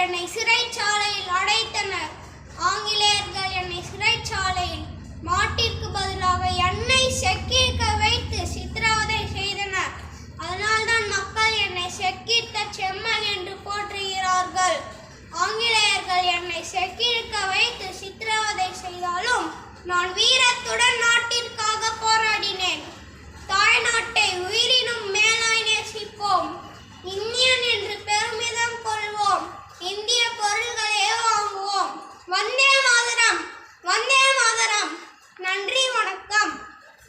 என்னை சிறைச்சாலையில் அடைத்தனர். ஆங்கிலேயர்கள் என்னை சிறைச்சாலையில் மாட்டிற்கு பதிலாக என்னை செக்கிருக்க வைத்து சித்திரவதை செய்தனர். அதனால்தான் மக்கள் என்னை செக்கித்த செம்மல் என்று போற்றுகிறார்கள். ஆங்கிலேயர்கள் என்னை செக்கிருக்க வைத்து சித்திரவதை செய்தாலும் நான் வீரத்துடன் நாட்டிற்காக போராடினேன். தாய்நாட்டை உயிரினும் மேலாய் நேசிப்போம். இந்தியன் என்று பெருமிதம் கொள்வோம். இந்திய பொருள்களே வாங்குவோம். வந்தே